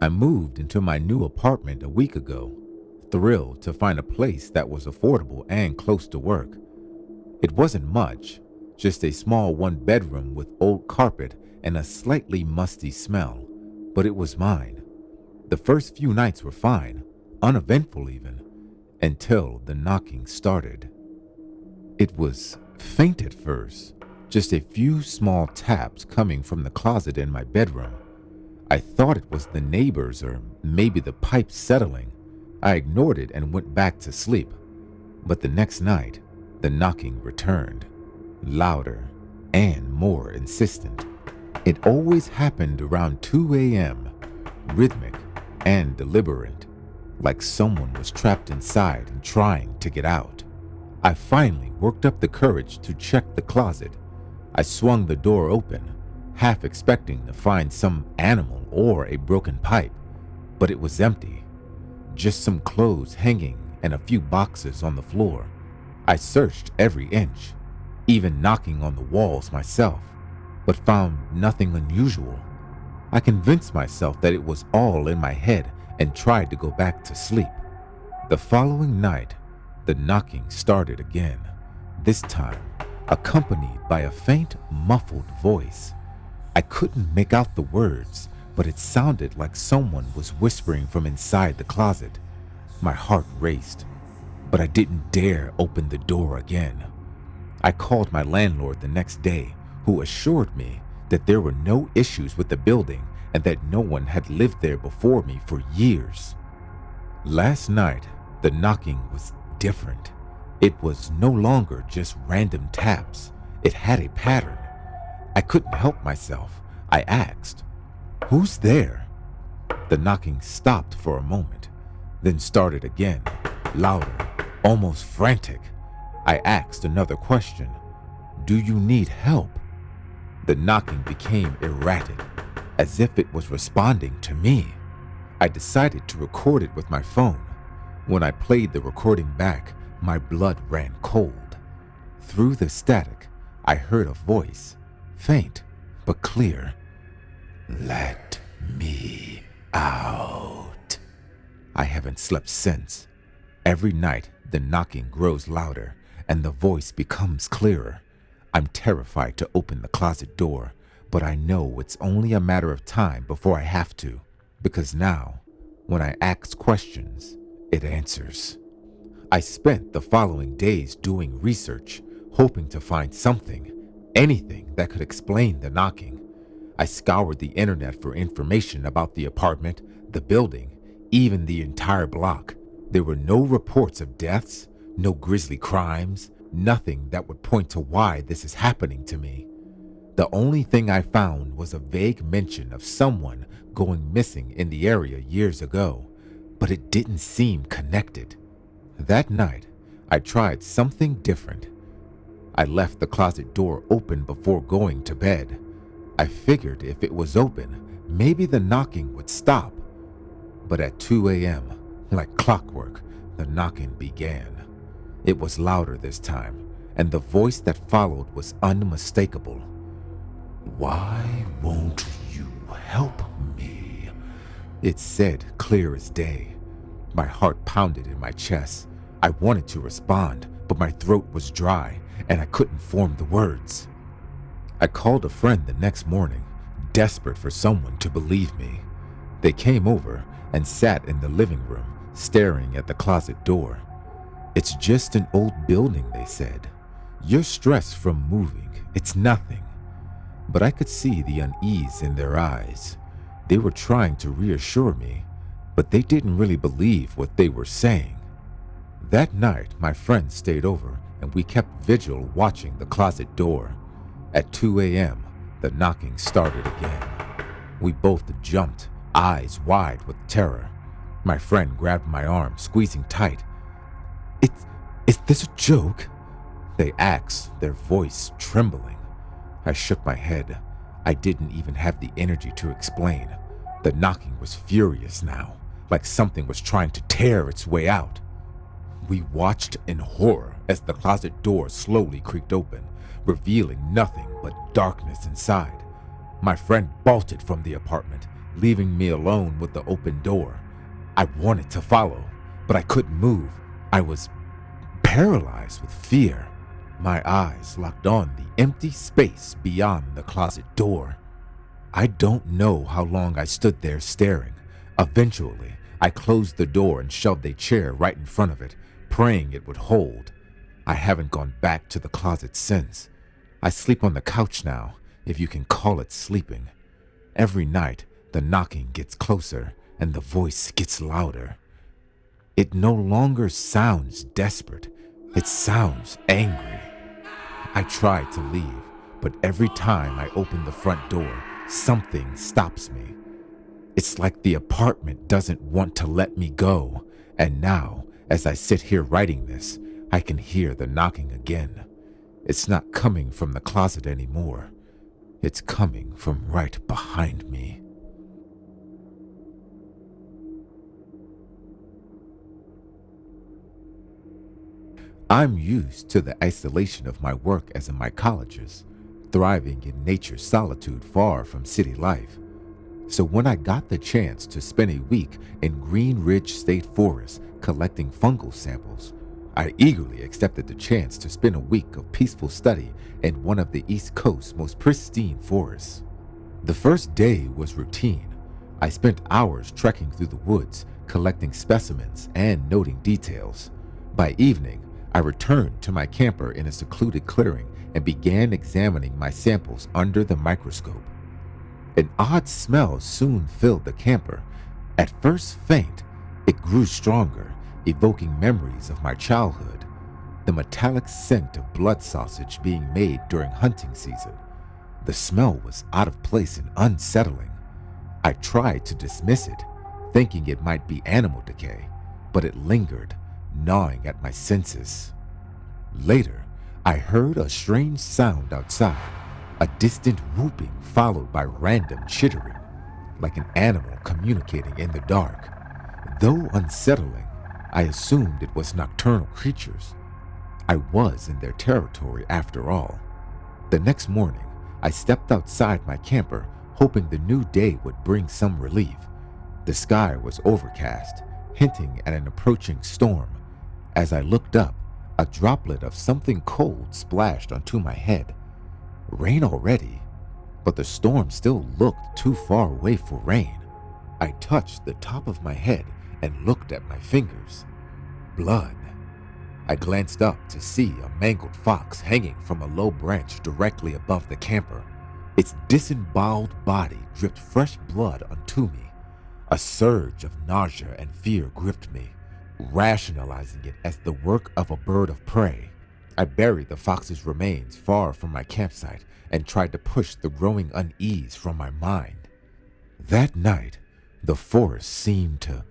I moved into my new apartment a week ago, thrilled to find a place that was affordable and close to work. It wasn't much, just a small one-bedroom with old carpet and a slightly musty smell, but it was mine. The first few nights were fine, uneventful even, until the knocking started. It was faint at first, just a few small taps coming from the closet in my bedroom. I thought it was the neighbors or maybe the pipes settling. I ignored it and went back to sleep. But the next night, the knocking returned, louder and more insistent. It always happened around 2 a.m., rhythmic and deliberate, like someone was trapped inside and trying to get out. I finally worked up the courage to check the closet. I swung the door open, half expecting to find some animal or a broken pipe, but it was empty. Just some clothes hanging and a few boxes on the floor. I searched every inch, even knocking on the walls myself, but found nothing unusual. I convinced myself that it was all in my head and tried to go back to sleep. The following night, the knocking started again, this time accompanied by a faint, muffled voice. I couldn't make out the words, but it sounded like someone was whispering from inside the closet. My heart raced, but I didn't dare open the door again. I called my landlord the next day, who assured me that there were no issues with the building and that no one had lived there before me for years. Last night, the knocking was different. It was no longer just random taps. It had a pattern. I couldn't help myself. I asked, "Who's there?" The knocking stopped for a moment, then started again, louder, almost frantic. I asked another question. "Do you need help?" The knocking became erratic, as if it was responding to me. I decided to record it with my phone. When I played the recording back, my blood ran cold. Through the static, I heard a voice, faint but clear. "Let me out." I haven't slept since. Every night, the knocking grows louder and the voice becomes clearer. I'm terrified to open the closet door, but I know it's only a matter of time before I have to, because now, when I ask questions, it answers. I spent the following days doing research, hoping to find something, anything that could explain the knocking. I scoured the internet for information about the apartment, the building, even the entire block. There were no reports of deaths, no grisly crimes, nothing that would point to why this is happening to me. The only thing I found was a vague mention of someone going missing in the area years ago, but it didn't seem connected. That night, I tried something different. I left the closet door open before going to bed. I figured if it was open, maybe the knocking would stop. But at 2 a.m., like clockwork, the knocking began. It was louder this time, and the voice that followed was unmistakable. "Why won't you help me?" It said clear as day. My heart pounded in my chest. I wanted to respond, but my throat was dry, and I couldn't form the words. I called a friend the next morning, desperate for someone to believe me. They came over and sat in the living room, staring at the closet door. "It's just an old building," they said. "You're stressed from moving. It's nothing." But I could see the unease in their eyes. They were trying to reassure me, but they didn't really believe what they were saying. That night, my friend stayed over and we kept vigil watching the closet door. At 2 a.m., the knocking started again. We both jumped, eyes wide with terror. My friend grabbed my arm, squeezing tight. Is this a joke?" they asked, their voice trembling. I shook my head. I didn't even have the energy to explain. The knocking was furious now, like something was trying to tear its way out. We watched in horror as the closet door slowly creaked open, revealing nothing but darkness inside. My friend bolted from the apartment, leaving me alone with the open door. I wanted to follow, but I couldn't move. I was paralyzed with fear. My eyes locked on the empty space beyond the closet door. I don't know how long I stood there staring. Eventually, I closed the door and shoved a chair right in front of it, praying it would hold. I haven't gone back to the closet since. I sleep on the couch now, if you can call it sleeping. Every night, the knocking gets closer and the voice gets louder. It no longer sounds desperate. It sounds angry. I try to leave, but every time I open the front door, something stops me. It's like the apartment doesn't want to let me go, and now, as I sit here writing this, I can hear the knocking again. It's not coming from the closet anymore. It's coming from right behind me. I'm used to the isolation of my work as a mycologist, thriving in nature's solitude far from city life. So when I got the chance to spend a week in Green Ridge State Forest collecting fungal samples, I eagerly accepted the chance to spend a week of peaceful study in one of the East Coast's most pristine forests. The first day was routine. I spent hours trekking through the woods, collecting specimens and noting details. By evening, I returned to my camper in a secluded clearing and began examining my samples under the microscope. An odd smell soon filled the camper. At first faint, it grew stronger, evoking memories of my childhood. The metallic scent of blood sausage being made during hunting season. The smell was out of place and unsettling. I tried to dismiss it, thinking it might be animal decay, but it lingered, gnawing at my senses. Later, I heard a strange sound outside, a distant whooping followed by random chittering, like an animal communicating in the dark. Though unsettling, I assumed it was nocturnal creatures. I was in their territory after all. The next morning, I stepped outside my camper, hoping the new day would bring some relief. The sky was overcast, hinting at an approaching storm. As I looked up, a droplet of something cold splashed onto my head. Rain already, but the storm still looked too far away for rain. I touched the top of my head and looked at my fingers. Blood. I glanced up to see a mangled fox hanging from a low branch directly above the camper. Its disemboweled body dripped fresh blood onto me. A surge of nausea and fear gripped me, rationalizing it as the work of a bird of prey. I buried the fox's remains far from my campsite and tried to push the growing unease from my mind. That night, the forest seemed to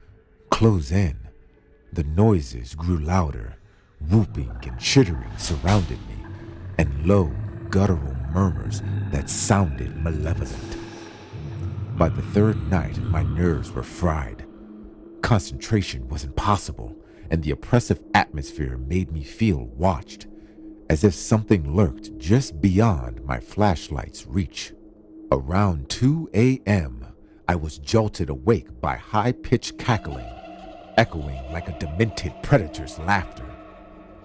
close in. The noises grew louder. Whooping and chittering surrounded me, and low, guttural murmurs that sounded malevolent. By the third night, my nerves were fried. Concentration was impossible, and the oppressive atmosphere made me feel watched, as if something lurked just beyond my flashlight's reach. Around 2 a.m., I was jolted awake by high-pitched cackling, echoing like a demented predator's laughter.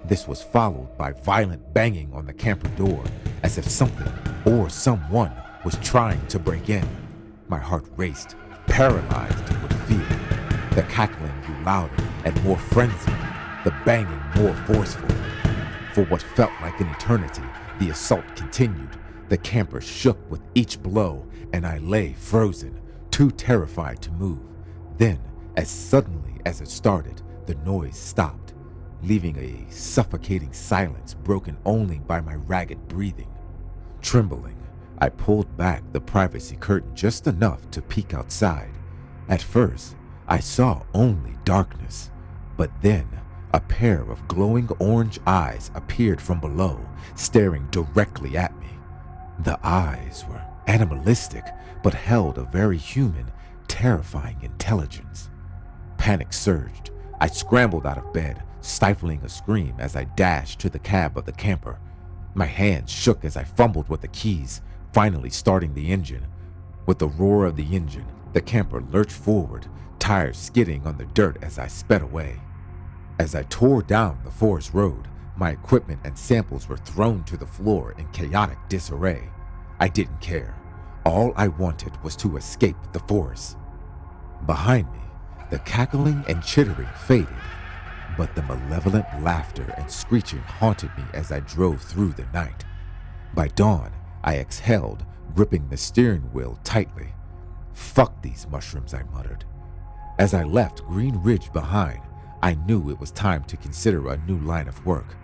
This was followed by violent banging on the camper door, as if something or someone was trying to break in. My heart raced, paralyzed with fear. The cackling grew louder and more frenzied, the banging more forceful. For what felt like an eternity, the assault continued. The camper shook with each blow, and I lay frozen, too terrified to move. Then, as suddenly as it started, the noise stopped, leaving a suffocating silence broken only by my ragged breathing. Trembling, I pulled back the privacy curtain just enough to peek outside. At first, I saw only darkness, but then a pair of glowing orange eyes appeared from below, staring directly at me. The eyes were animalistic, but held a very human, terrifying intelligence. Panic surged. I scrambled out of bed, stifling a scream as I dashed to the cab of the camper. My hands shook as I fumbled with the keys, finally starting the engine. With the roar of the engine, The camper lurched forward, tires skidding on the dirt as I sped away. As I tore down the forest road, my equipment and samples were thrown to the floor in chaotic disarray. I didn't care. All I wanted was to escape the forest. Behind me, the cackling and chittering faded, but the malevolent laughter and screeching haunted me as I drove through the night. By dawn, I exhaled, gripping the steering wheel tightly. "Fuck these mushrooms," I muttered. As I left Green Ridge behind, I knew it was time to consider a new line of work,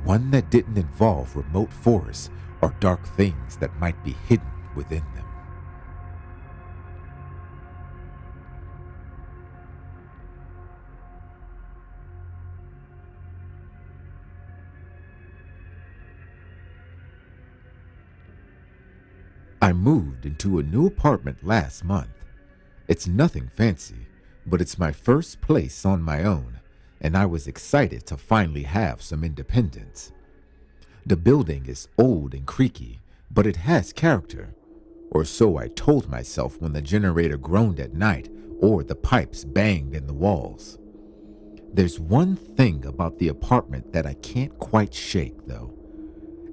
one that didn't involve remote forests or dark things that might be hidden within them. I moved into a new apartment last month. It's nothing fancy, but it's my first place on my own, and I was excited to finally have some independence. The building is old and creaky, but it has character, or so I told myself when the generator groaned at night or the pipes banged in the walls. There's one thing about the apartment that I can't quite shake, though.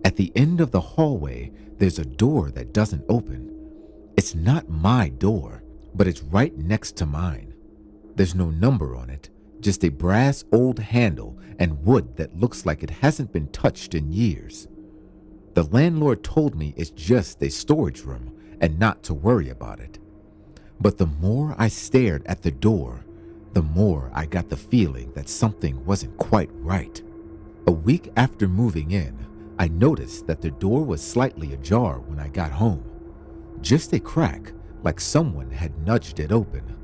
At the end of the hallway, there's a door that doesn't open. It's not my door, but it's right next to mine. There's no number on it, just a brass old handle and wood that looks like it hasn't been touched in years. The landlord told me it's just a storage room and not to worry about it. But the more I stared at the door, the more I got the feeling that something wasn't quite right. A week after moving in, I noticed that the door was slightly ajar when I got home. Just a crack, like someone had nudged it open.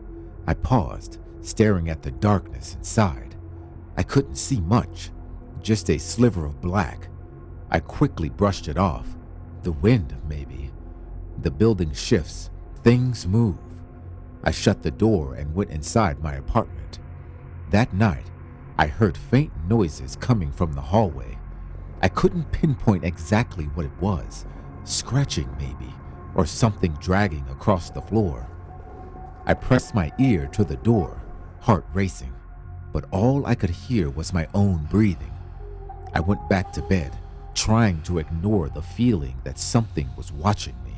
I paused, staring at the darkness inside. I couldn't see much, just a sliver of black. I quickly brushed it off. The wind, maybe. The building shifts, things move. I shut the door and went inside my apartment. That night, I heard faint noises coming from the hallway. I couldn't pinpoint exactly what it was, scratching maybe, or something dragging across the floor. I pressed my ear to the door, heart racing, but all I could hear was my own breathing. I went back to bed, trying to ignore the feeling that something was watching me.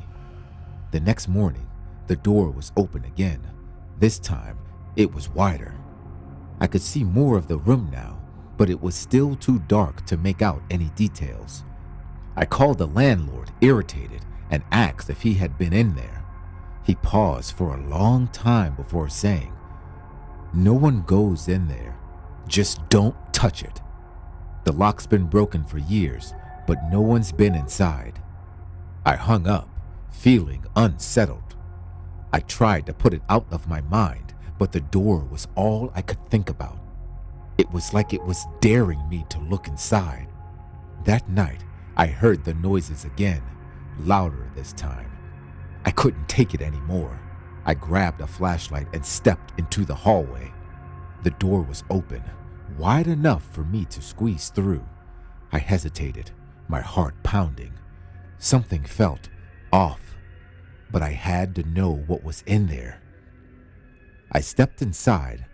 The next morning, the door was open again. This time, it was wider. I could see more of the room now, but it was still too dark to make out any details. I called the landlord, irritated, and asked if he had been in there. He paused for a long time before saying, "No one goes in there. Just don't touch it. The lock's been broken for years, but no one's been inside." I hung up, feeling unsettled. I tried to put it out of my mind, but the door was all I could think about. It was like it was daring me to look inside. That night, I heard the noises again, louder this time. I couldn't take it anymore. I grabbed a flashlight and stepped into the hallway. The door was open, wide enough for me to squeeze through. I hesitated, my heart pounding. Something felt off, but I had to know what was in there. I stepped inside,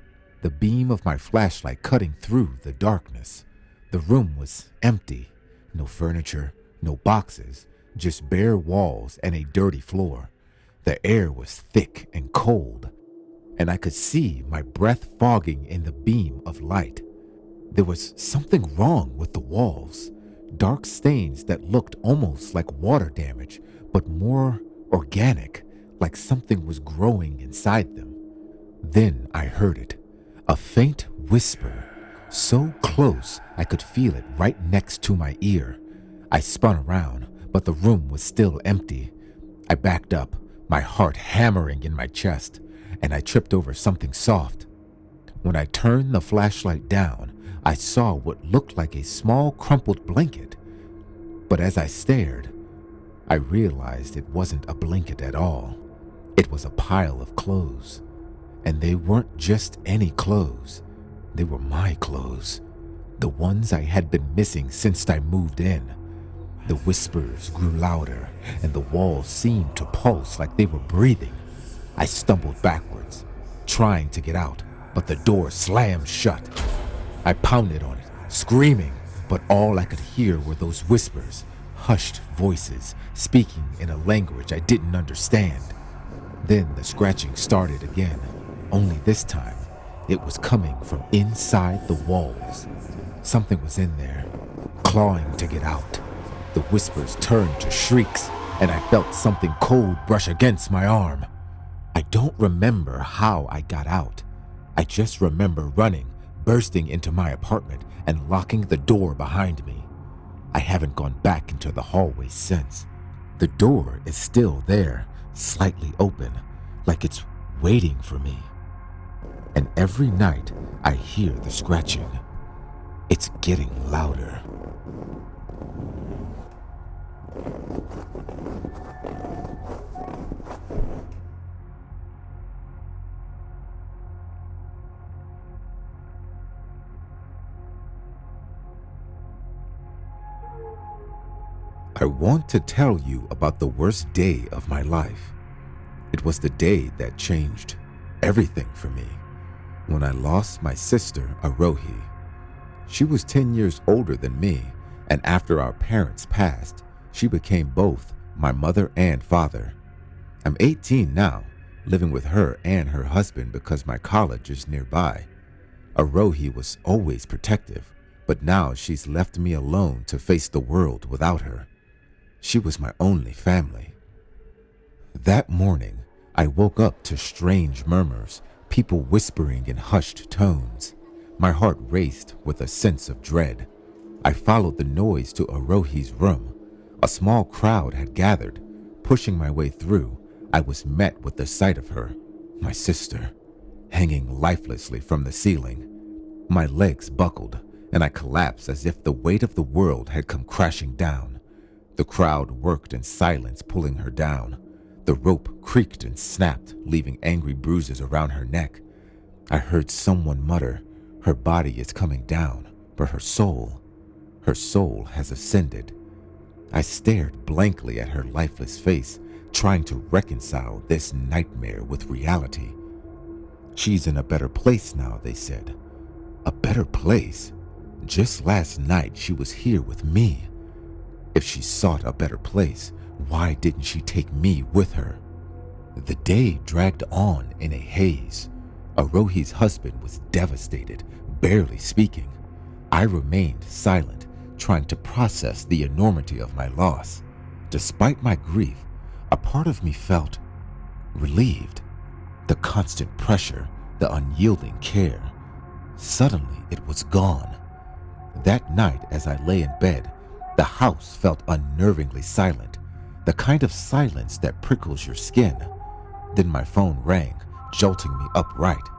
the beam of my flashlight cutting through the darkness. The room was empty, no furniture, no boxes, just bare walls and a dirty floor. The air was thick and cold, and I could see my breath fogging in the beam of light. There was something wrong with the walls, dark stains that looked almost like water damage, but more organic, like something was growing inside them. Then I heard it, a faint whisper, so close I could feel it right next to my ear. I spun around, but the room was still empty. I backed up, my heart hammering in my chest, and I tripped over something soft. When I turned the flashlight down, I saw what looked like a small crumpled blanket. But as I stared, I realized it wasn't a blanket at all. It was a pile of clothes. And they weren't just any clothes. They were my clothes, the ones I had been missing since I moved in. The whispers grew louder, and the walls seemed to pulse like they were breathing. I stumbled backwards, trying to get out, but the door slammed shut. I pounded on it, screaming, but all I could hear were those whispers, hushed voices speaking in a language I didn't understand. Then the scratching started again, only this time it was coming from inside the walls. Something was in there, clawing to get out. The whispers turned to shrieks, and I felt something cold brush against my arm. I don't remember how I got out. I just remember running, bursting into my apartment, and locking the door behind me. I haven't gone back into the hallway since. The door is still there, slightly open, like it's waiting for me. And every night I hear the scratching. It's getting louder. I want to tell you about the worst day of my life. It was the day that changed everything for me, when I lost my sister, Arohi. She was 10 years older than me, and after our parents passed, she became both my mother and father. I'm 18 now, living with her and her husband because my college is nearby. Arohi was always protective, but now she's left me alone to face the world without her. She was my only family. That morning, I woke up to strange murmurs, people whispering in hushed tones. My heart raced with a sense of dread. I followed the noise to Arohi's room. A small crowd had gathered. Pushing my way through, I was met with the sight of her, my sister, hanging lifelessly from the ceiling. My legs buckled, and I collapsed as if the weight of the world had come crashing down. The crowd worked in silence, pulling her down. The rope creaked and snapped, leaving angry bruises around her neck. I heard someone mutter, "Her body is coming down, but her soul has ascended." I stared blankly at her lifeless face, trying to reconcile this nightmare with reality. "She's in a better place now," they said. A better place? Just last night she was here with me. If she sought a better place, why didn't she take me with her? The day dragged on in a haze. Arohi's husband was devastated, barely speaking. I remained silent, trying to process the enormity of my loss. Despite my grief, a part of me felt relieved. The constant pressure, the unyielding care. Suddenly, it was gone. That night, as I lay in bed, the house felt unnervingly silent, the kind of silence that prickles your skin. Then my phone rang, jolting me upright.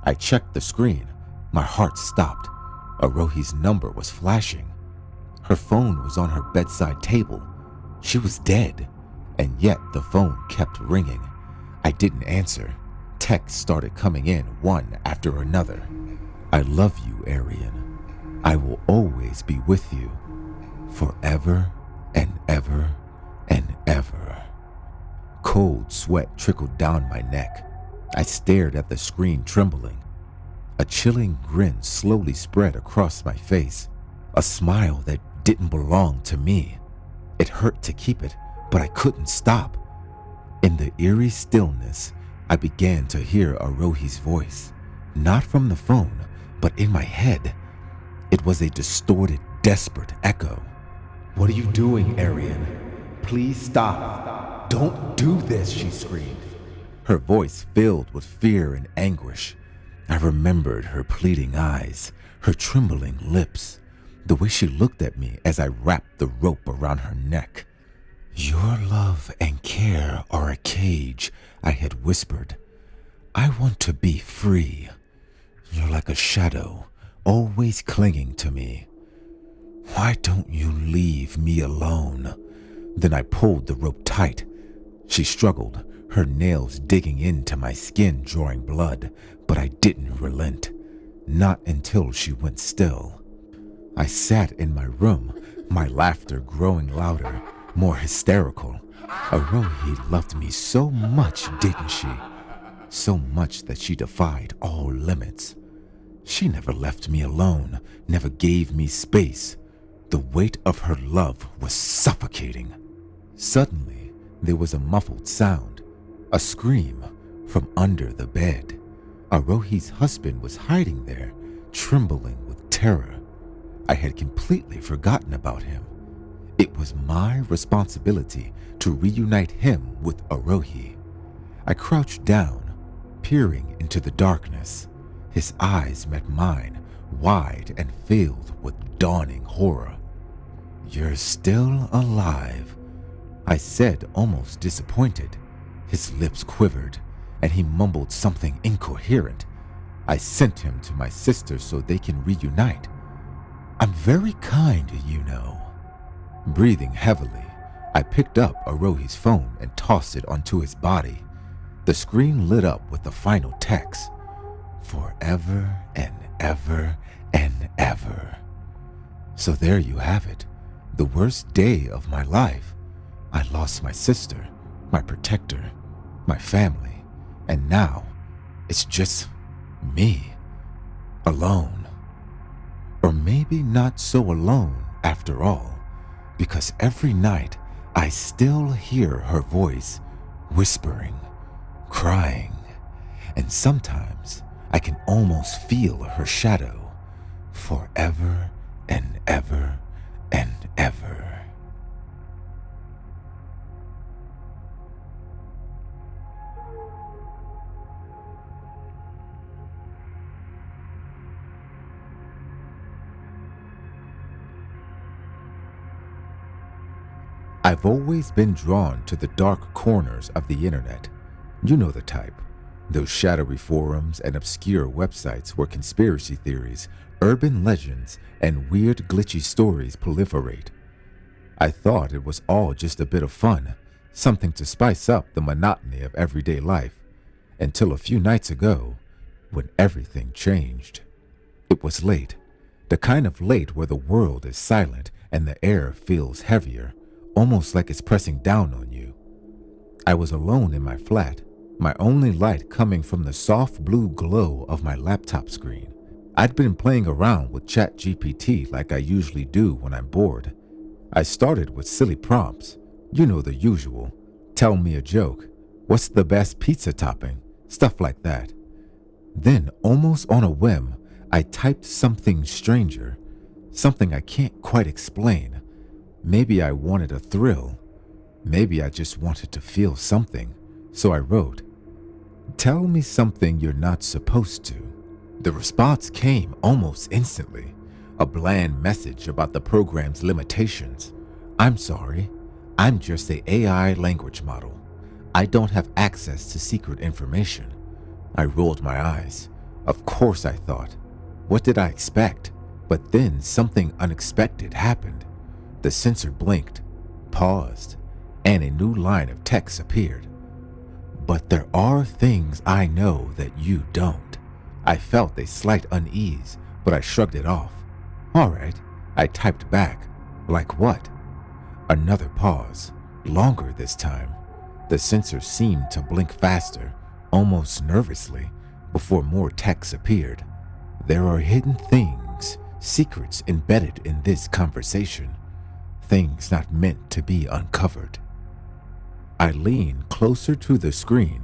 I checked the screen. My heart stopped. Arohi's number was flashing. Her phone was on her bedside table. She was dead, and yet the phone kept ringing. I didn't answer. Texts started coming in one after another. "I love you, Arian. I will always be with you. Forever and ever and ever." Cold sweat trickled down my neck. I stared at the screen, trembling. A chilling grin slowly spread across my face, a smile that didn't belong to me. It hurt to keep it, but I couldn't stop. In the eerie stillness, I began to hear Arohi's voice, not from the phone, but in my head. It was a distorted, desperate echo. "What are you doing, Arian? Please stop. Don't do this," she screamed. Her voice filled with fear and anguish. I remembered her pleading eyes, her trembling lips, the way she looked at me as I wrapped the rope around her neck. "Your love and care are a cage," I had whispered. "I want to be free. You're like a shadow, always clinging to me. Why don't you leave me alone?" Then I pulled the rope tight. She struggled, her nails digging into my skin, drawing blood, but I didn't relent. Not until she went still. I sat in my room, my laughter growing louder, more hysterical. Arohi loved me so much, didn't she? So much that she defied all limits. She never left me alone, never gave me space. The weight of her love was suffocating. Suddenly, there was a muffled sound, a scream from under the bed. Arohi's husband was hiding there, trembling with terror. I had completely forgotten about him. It was my responsibility to reunite him with Arohi. I crouched down, peering into the darkness. His eyes met mine, wide and filled with dawning horror. "You're still alive," I said, almost disappointed. His lips quivered, and he mumbled something incoherent. I sent him to my sister so they can reunite. "I'm very kind, you know." Breathing heavily, I picked up Arohi's phone and tossed it onto his body. The screen lit up with the final text. "Forever and ever and ever." So there you have it, the worst day of my life. I lost my sister, my protector, my family, and now it's just me, alone. Or maybe not so alone after all, because every night I still hear her voice, whispering, crying, and sometimes I can almost feel her shadow, forever and ever and ever. I've always been drawn to the dark corners of the internet. You know the type. Those shadowy forums and obscure websites where conspiracy theories, urban legends, and weird glitchy stories proliferate. I thought it was all just a bit of fun, something to spice up the monotony of everyday life, until a few nights ago, when everything changed. It was late, the kind of late where the world is silent and the air feels heavier, almost like it's pressing down on you. I was alone in my flat, my only light coming from the soft blue glow of my laptop screen. I'd been playing around with ChatGPT like I usually do when I'm bored. I started with silly prompts, you know the usual. Tell me a joke. What's the best pizza topping? Stuff like that. Then, almost on a whim, I typed something stranger, something I can't quite explain. Maybe I wanted a thrill. Maybe I just wanted to feel something. So I wrote, "Tell me something you're not supposed to." The response came almost instantly. A bland message about the program's limitations. "I'm sorry. I'm just an AI language model. I don't have access to secret information." I rolled my eyes. Of course, I thought. What did I expect? But then something unexpected happened. The sensor blinked, paused, and a new line of text appeared. "But there are things I know that you don't." I felt a slight unease, but I shrugged it off. "All right," I typed back. "Like what?" Another pause, longer this time. The sensor seemed to blink faster, almost nervously, before more text appeared. "There are hidden things, secrets embedded in this conversation. Things not meant to be uncovered." I leaned closer to the screen.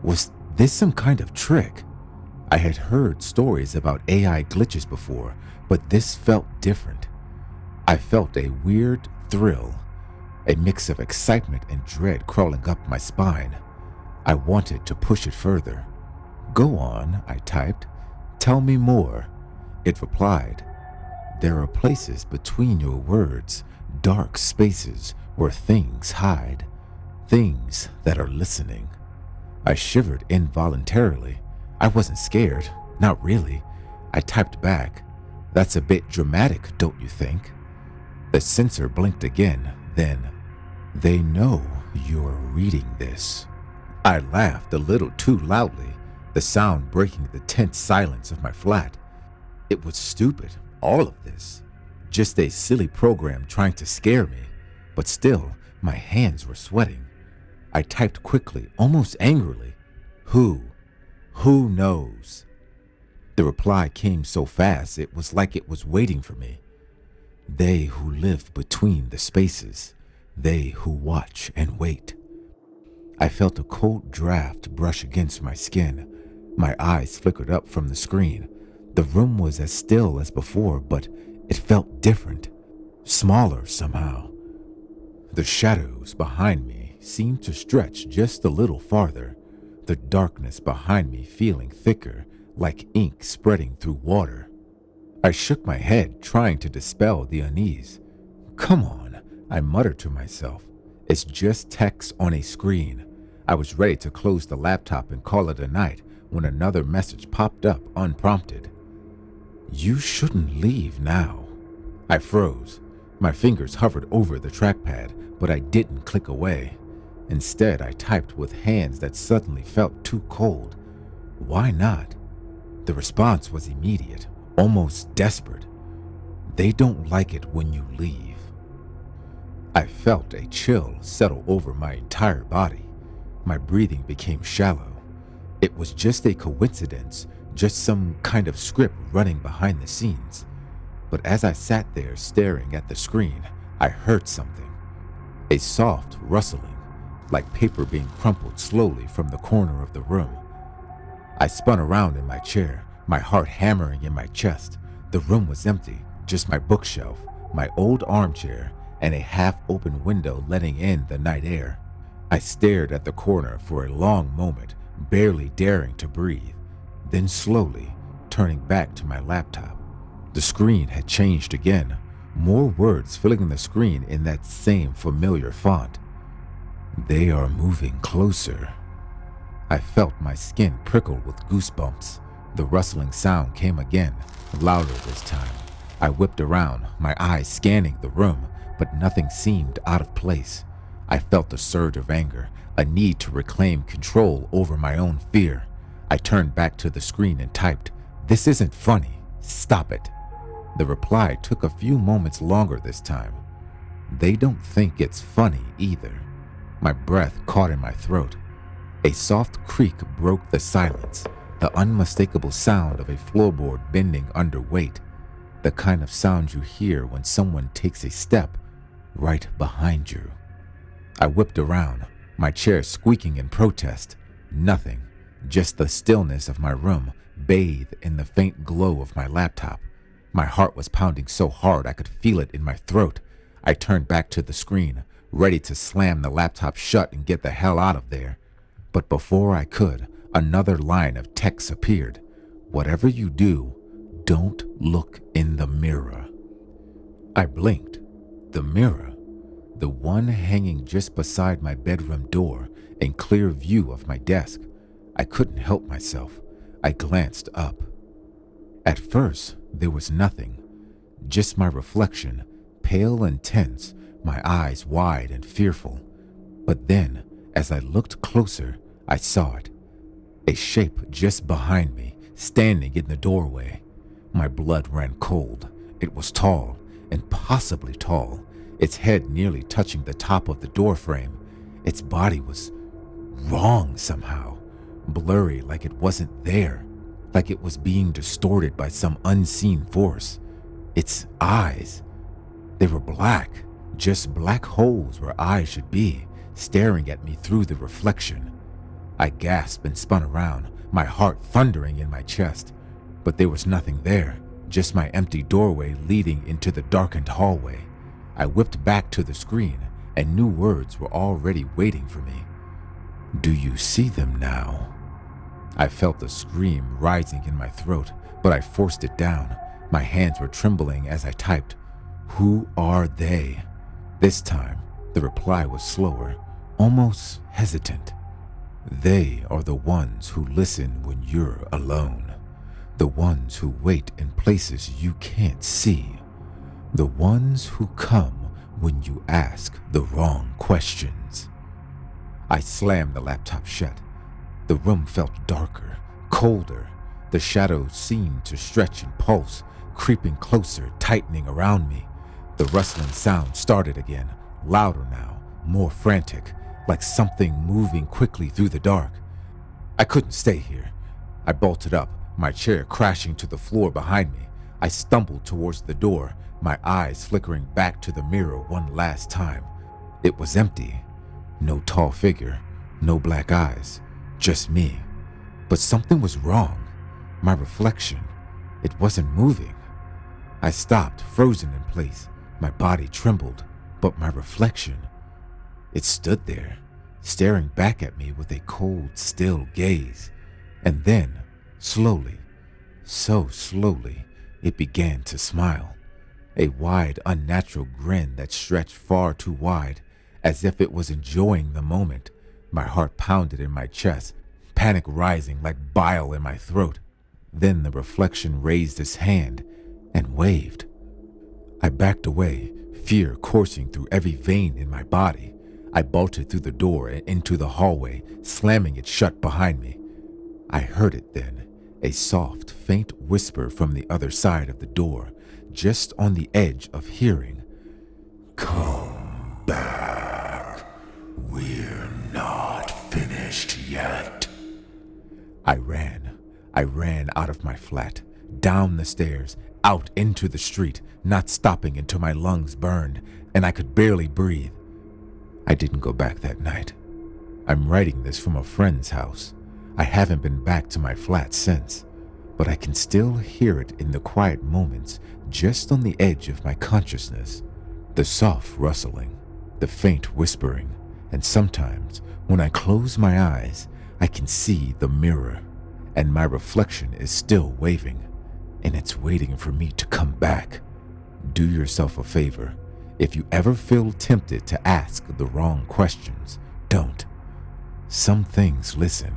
Was this some kind of trick? I had heard stories about AI glitches before, but this felt different. I felt a weird thrill, a mix of excitement and dread crawling up my spine. I wanted to push it further. "Go on," I typed. "Tell me more." It replied, "There are places between your words, dark spaces where things hide, things that are listening." I shivered involuntarily. I wasn't scared, not really. I typed back, "That's a bit dramatic, don't you think?" The sensor blinked again, then, "They know you're reading this." I laughed a little too loudly, the sound breaking the tense silence of my flat. It was stupid, all of this. Just a silly program trying to scare me, but still, My hands were sweating. I typed quickly, almost angrily. Who? Who knows? The reply came so fast it was like it was waiting for me. They who live between the spaces. They who watch and wait. I felt a cold draft brush against my skin. My eyes flickered up from the screen. The room was as still as before, but it felt different, smaller somehow. The shadows behind me seemed to stretch just a little farther, the darkness behind me feeling thicker, like ink spreading through water. I shook my head, trying to dispel the unease. Come on, I muttered to myself. It's just text on a screen. I was ready to close the laptop and call it a night when another message popped up unprompted. You shouldn't leave now. I froze. My fingers hovered over the trackpad, but I didn't click away. Instead, I typed with hands that suddenly felt too cold. Why not? The response was immediate, almost desperate. They don't like it when you leave. I felt a chill settle over my entire body. My breathing became shallow. It was just a coincidence, just some kind of script running behind the scenes. But as I sat there staring at the screen, I heard something. A soft rustling, like paper being crumpled slowly from the corner of the room. I spun around in my chair, my heart hammering in my chest. The room was empty, just my bookshelf, my old armchair, and a half-open window letting in the night air. I stared at the corner for a long moment, barely daring to breathe, then slowly turning back to my laptop. The screen had changed again, more words filling the screen in that same familiar font. They are moving closer. I felt my skin prickle with goosebumps. The rustling sound came again, louder this time. I whipped around, my eyes scanning the room, but nothing seemed out of place. I felt a surge of anger, a need to reclaim control over my own fear. I turned back to the screen and typed, "This isn't funny. Stop it." The reply took a few moments longer this time. They don't think it's funny either. My breath caught in my throat. A soft creak broke the silence, the unmistakable sound of a floorboard bending under weight, the kind of sound you hear when someone takes a step right behind you. I whipped around, my chair squeaking in protest. Nothing, just the stillness of my room, bathed in the faint glow of my laptop. My heart was pounding so hard I could feel it in my throat. I turned back to the screen, ready to slam the laptop shut and get the hell out of there. But before I could, another line of text appeared. Whatever you do, don't look in the mirror. I blinked. The mirror, the one hanging just beside my bedroom door in clear view of my desk. I couldn't help myself. I glanced up. At first, there was nothing, just my reflection, pale and tense, my eyes wide and fearful. But then, as I looked closer, I saw it. A shape just behind me, standing in the doorway. My blood ran cold. It was tall, impossibly tall, its head nearly touching the top of the doorframe. Its body was wrong somehow, blurry like it wasn't there, like it was being distorted by some unseen force. Its eyes, they were black, just black holes where eyes should be, staring at me through the reflection. I gasped and spun around, my heart thundering in my chest. But there was nothing there, just my empty doorway leading into the darkened hallway. I whipped back to the screen, and new words were already waiting for me. Do you see them now? I felt a scream rising in my throat, but I forced it down. My hands were trembling as I typed, "Who are they?" This time, the reply was slower, almost hesitant. They are the ones who listen when you're alone. The ones who wait in places you can't see. The ones who come when you ask the wrong questions. I slammed the laptop shut. The room felt darker, colder. The shadows seemed to stretch and pulse, creeping closer, tightening around me. The rustling sound started again, louder now, more frantic, like something moving quickly through the dark. I couldn't stay here. I bolted up, my chair crashing to the floor behind me. I stumbled towards the door, my eyes flickering back to the mirror one last time. It was empty. No tall figure, no black eyes, just me. But something was wrong. My reflection, it wasn't moving. I stopped, frozen in place. My body trembled, but my reflection, it stood there, staring back at me with a cold, still gaze. And then, slowly, so slowly, it began to smile. A wide, unnatural grin that stretched far too wide, as if it was enjoying the moment. My heart pounded in my chest, panic rising like bile in my throat. Then the reflection raised its hand and waved. I backed away, fear coursing through every vein in my body. I bolted through the door and into the hallway, slamming it shut behind me. I heard it then, a soft, faint whisper from the other side of the door, just on the edge of hearing. "Come back. We're not finished yet." I ran out of my flat, down the stairs, out into the street, not stopping until my lungs burned and I could barely breathe. I didn't go back that night. I'm writing this from a friend's house. I haven't been back to my flat since, but I can still hear it in the quiet moments just on the edge of my consciousness. The soft rustling, the faint whispering, and sometimes when I close my eyes, I can see the mirror, and my reflection is still waving, and it's waiting for me to come back. Do yourself a favor. If you ever feel tempted to ask the wrong questions, don't. Some things listen.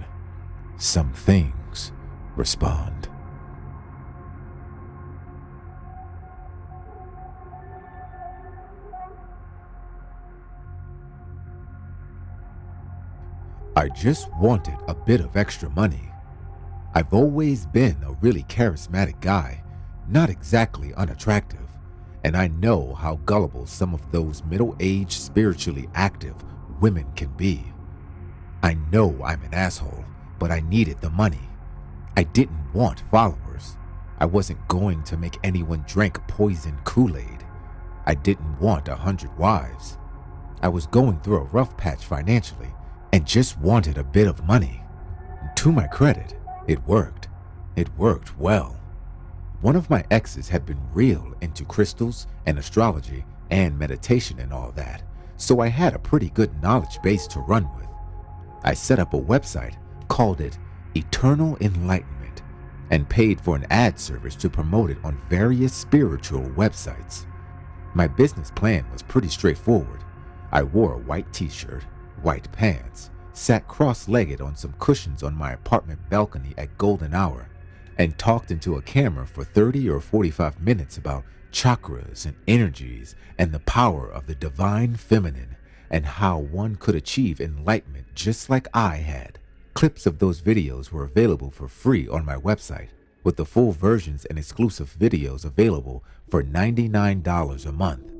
Some things respond. I just wanted a bit of extra money. I've always been a really charismatic guy, not exactly unattractive, and I know how gullible some of those middle-aged, spiritually active women can be. I know I'm an asshole, but I needed the money. I didn't want followers. I wasn't going to make anyone drink poisoned Kool-Aid. I didn't want 100 wives. I was going through a rough patch financially and just wanted a bit of money. To my credit, it worked. It worked well. One of my exes had been real into crystals and astrology and meditation and all that, so I had a pretty good knowledge base to run with. I set up a website, called it Eternal Enlightenment, and paid for an ad service to promote it on various spiritual websites. My business plan was pretty straightforward. I wore a white t-shirt, white pants, sat cross-legged on some cushions on my apartment balcony at golden hour, and talked into a camera for 30 or 45 minutes about chakras and energies and the power of the divine feminine and how one could achieve enlightenment just like I had. Clips of those videos were available for free on my website, with the full versions and exclusive videos available for $99 a month.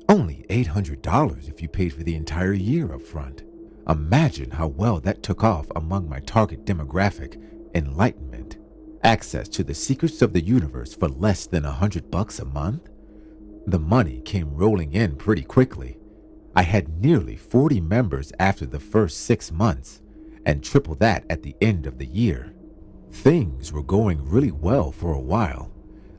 Only $800 if you paid for the entire year up front. Imagine how well that took off among my target demographic, enlightenment. Access to the secrets of the universe for less than $100 a month? The money came rolling in pretty quickly. I had nearly 40 members after the first 6 months, and triple that at the end of the year. Things were going really well for a while.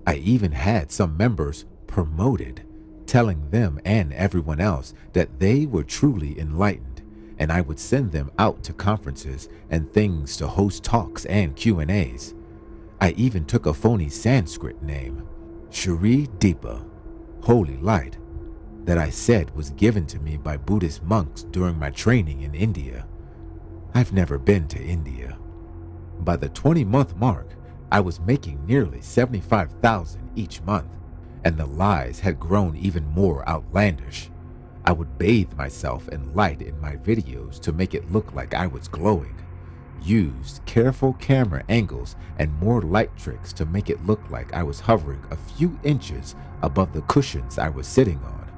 I even had some members promoted, telling them and everyone else that they were truly enlightened, and I would send them out to conferences and things to host talks and Q&As. I even took a phony Sanskrit name, Shri Deepa, holy light, that I said was given to me by Buddhist monks during my training in India. I've never been to India. By the 20-month mark, I was making nearly $75,000 each month, and the lies had grown even more outlandish. I would bathe myself in light in my videos to make it look like I was glowing, used careful camera angles and more light tricks to make it look like I was hovering a few inches above the cushions I was sitting on.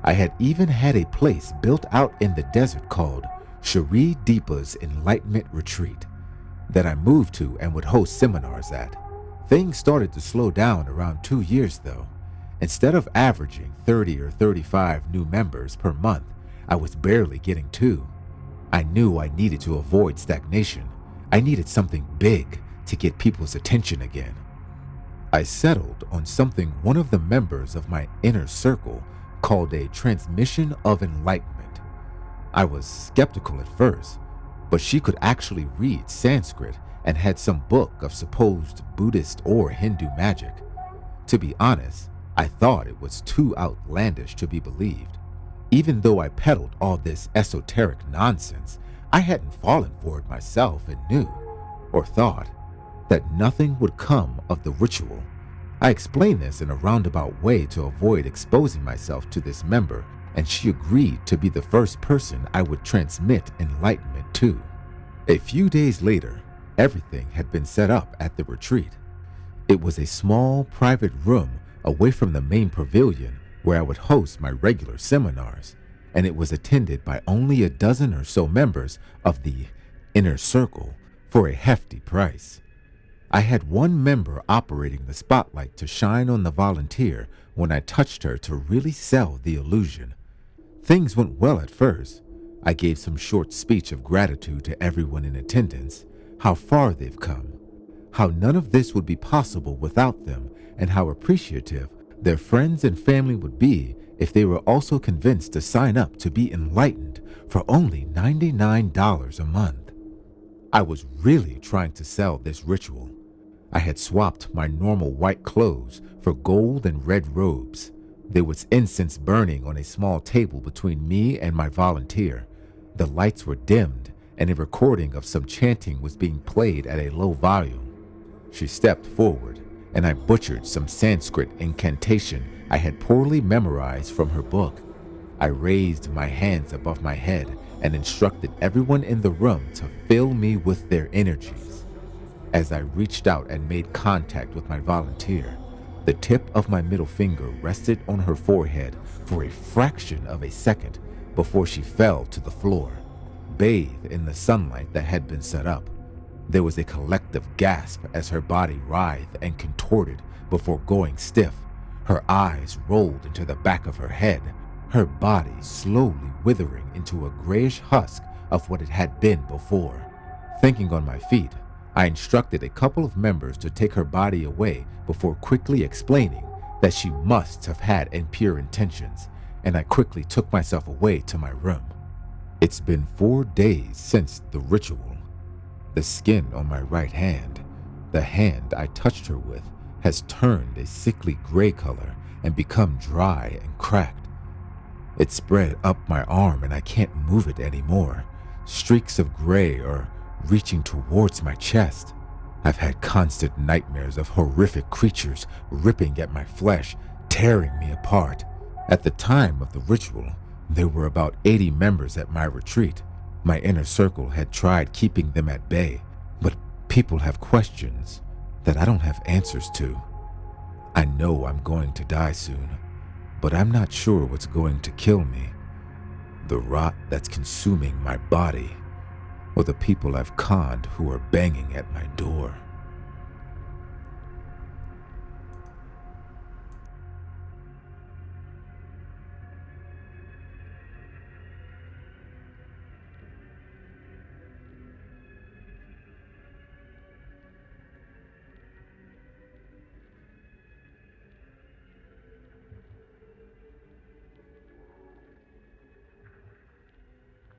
I had even had a place built out in the desert called Shari Deepa's Enlightenment Retreat that I moved to and would host seminars at. Things started to slow down around 2 years though. Instead of averaging 30 or 35 new members per month, I was barely getting 2. I knew I needed to avoid stagnation. I needed something big to get people's attention again. I settled on something one of the members of my inner circle called a transmission of enlightenment. I was skeptical at first, but she could actually read Sanskrit and had some book of supposed Buddhist or Hindu magic. To be honest, I thought it was too outlandish to be believed. Even though I peddled all this esoteric nonsense, I hadn't fallen for it myself and knew, or thought, that nothing would come of the ritual. I explained this in a roundabout way to avoid exposing myself to this member, and she agreed to be the first person I would transmit enlightenment to. A few days later, everything had been set up at the retreat. It was a small private room away from the main pavilion where I would host my regular seminars, and it was attended by only a dozen or so members of the inner circle for a hefty price. I had one member operating the spotlight to shine on the volunteer when I touched her to really sell the illusion. Things went well at first. I gave some short speech of gratitude to everyone in attendance, how far they've come, how none of this would be possible without them, and how appreciative their friends and family would be if they were also convinced to sign up to be enlightened for only $99 a month. I was really trying to sell this ritual. I had swapped my normal white clothes for gold and red robes. There was incense burning on a small table between me and my volunteer. The lights were dimmed, and a recording of some chanting was being played at a low volume. She stepped forward, and I butchered some Sanskrit incantation I had poorly memorized from her book. I raised my hands above my head and instructed everyone in the room to fill me with their energies. As I reached out and made contact with my volunteer, the tip of my middle finger rested on her forehead for a fraction of a second before she fell to the floor, bathed in the sunlight that had been set up. There was a collective gasp as her body writhed and contorted before going stiff. Her eyes rolled into the back of her head, her body slowly withering into a grayish husk of what it had been before. Thinking on my feet, I instructed a couple of members to take her body away before quickly explaining that she must have had impure intentions, and I quickly took myself away to my room. It's been 4 days since the ritual. The skin on my right hand, the hand I touched her with, has turned a sickly gray color and become dry and cracked. It spread up my arm and I can't move it anymore. Streaks of gray are reaching towards my chest. I've had constant nightmares of horrific creatures ripping at my flesh, tearing me apart. At the time of the ritual, there were about 80 members at my retreat. My inner circle had tried keeping them at bay, but people have questions that I don't have answers to. I know I'm going to die soon, but I'm not sure what's going to kill me. The rot that's consuming my body, or the people I've conned who are banging at my door.